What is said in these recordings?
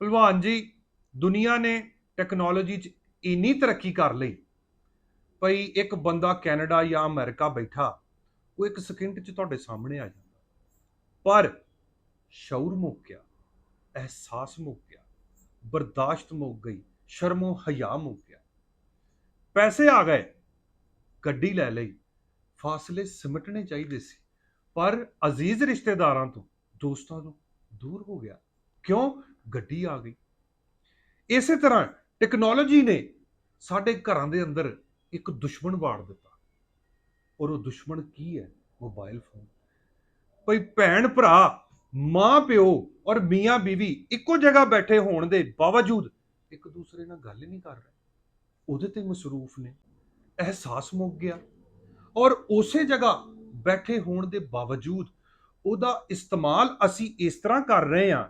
ਭਲਵਾਨ ਜੀ, ਦੁਨੀਆ ਨੇ ਟੈਕਨੋਲੋਜੀ 'ਚ ਇੰਨੀ ਤਰੱਕੀ ਕਰ ਲਈ ਭਈ ਇੱਕ ਬੰਦਾ ਕੈਨੇਡਾ ਜਾਂ ਅਮਰੀਕਾ ਬੈਠਾ, ਉਹ ਇੱਕ ਸਕਿੰਟ 'ਚ ਤੁਹਾਡੇ ਸਾਹਮਣੇ ਆ ਜਾਂਦਾ। ਪਰ ਸ਼ਊਰ ਮੁੱਕ ਗਿਆ, ਅਹਿਸਾਸ ਮੁੱਕ ਗਿਆ, ਬਰਦਾਸ਼ਤ ਮੁੱਕ ਗਈ, ਸ਼ਰਮੋ ਹਯਾ ਮੁੱਕ ਗਿਆ। ਪੈਸੇ ਆ ਗਏ, ਗੱਡੀ ਲੈ ਲਈ, ਫਾਸਲੇ ਸਿਮਟਣੇ ਚਾਹੀਦੇ ਸੀ, ਪਰ ਅਜ਼ੀਜ਼ ਰਿਸ਼ਤੇਦਾਰਾਂ ਤੋਂ, ਦੋਸਤਾਂ ਤੋਂ ਦੂਰ ਹੋ ਗਿਆ। ਕਿਉਂ? ਗੱਡੀ ਆ ਗਈ। ਇਸੇ ਤਰ੍ਹਾਂ ਟੈਕਨੋਲੋਜੀ ਨੇ ਸਾਡੇ ਘਰਾਂ ਦੇ ਅੰਦਰ ਇੱਕ ਦੁਸ਼ਮਣ ਵਾੜ ਦਿੱਤਾ, ਔਰ ਉਹ ਦੁਸ਼ਮਣ ਕੀ ਹੈ? Mobile phone. ਕੋਈ ਭੈਣ ਭਰਾ, ਮਾਂ ਪਿਓ ਔਰ ਮੀਆਂ ਬੀਵੀ ਇੱਕੋ ਜਗ੍ਹਾ ਬੈਠੇ ਹੋਣ ਦੇ ਬਾਵਜੂਦ ਇੱਕ ਦੂਸਰੇ ਨਾਲ ਗੱਲ ਨਹੀਂ ਕਰ ਰਹੇ, ਉਹਦੇ ਤੇ ਮਸਰੂਫ ਨੇ। ਅਹਿਸਾਸ ਮੁੱਕ ਗਿਆ। ਔਰ ਉਸੇ ਜਗ੍ਹਾ ਬੈਠੇ ਹੋਣ ਦੇ ਬਾਵਜੂਦ ਉਹਦਾ ਇਸਤੇਮਾਲ ਅਸੀਂ ਇਸ ਤਰ੍ਹਾਂ ਕਰ ਰਹੇ ਹਾਂ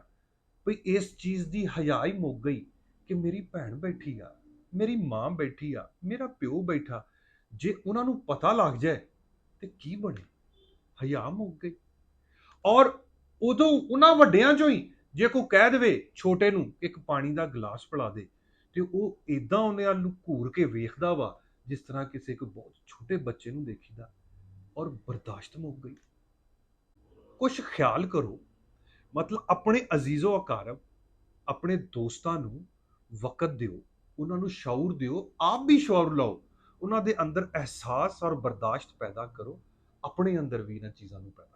ਵੀ ਇਸ ਚੀਜ਼ ਦੀ ਹਯਾ ਹੀ ਮੁੱਕ ਗਈ ਕਿ ਮੇਰੀ ਭੈਣ ਬੈਠੀ ਆ, ਮੇਰੀ ਮਾਂ ਬੈਠੀ ਆ, ਮੇਰਾ ਪਿਓ ਬੈਠਾ, ਜੇ ਉਹਨਾਂ ਨੂੰ ਪਤਾ ਲੱਗ ਜਾਏ ਤੇ ਕੀ ਬਣੇ? ਹਯਾ ਮੁੱਕ ਗਈ। ਔਰ ਉਦੋਂ ਉਹਨਾਂ ਵੱਡਿਆਂ ਚੋਂ ਹੀ ਜੇ ਕੋਈ ਕਹਿ ਦੇਵੇ ਛੋਟੇ ਨੂੰ ਇੱਕ ਪਾਣੀ ਦਾ ਗਲਾਸ ਪਿਲਾ ਦੇ, ਤੇ ਉਹ ਇਦਾਂ ਉਹਨੇ ਵੱਲ ਨੂੰ ਘੂਰ ਕੇ ਵੇਖਦਾ ਵਾ ਜਿਸ ਤਰ੍ਹਾਂ ਕਿਸੇ ਕੋਈ ਬਹੁਤ ਛੋਟੇ ਬੱਚੇ ਨੂੰ ਦੇਖੀਦਾ। ਔਰ ਬਰਦਾਸ਼ਤ ਮੁੱਕ ਗਈ। ਕੁਛ ਖਿਆਲ ਕਰੋ, ਮਤਲਬ ਆਪਣੇ ਅਜ਼ੀਜ਼ੋ ਅਕਾਰਬ, ਆਪਣੇ ਦੋਸਤਾਂ ਨੂੰ ਵਕਤ ਦਿਓ, ਉਹਨਾਂ ਨੂੰ ਸ਼ਊਰ ਦਿਓ, ਆਪ ਵੀ ਸ਼ਊਰ ਲਓ, ਉਹਨਾਂ ਦੇ ਅੰਦਰ ਅਹਿਸਾਸ ਔਰ ਬਰਦਾਸ਼ਤ ਪੈਦਾ ਕਰੋ, ਆਪਣੇ ਅੰਦਰ ਵੀ ਇਹਨਾਂ ਚੀਜ਼ਾਂ ਨੂੰ ਪੈਦਾ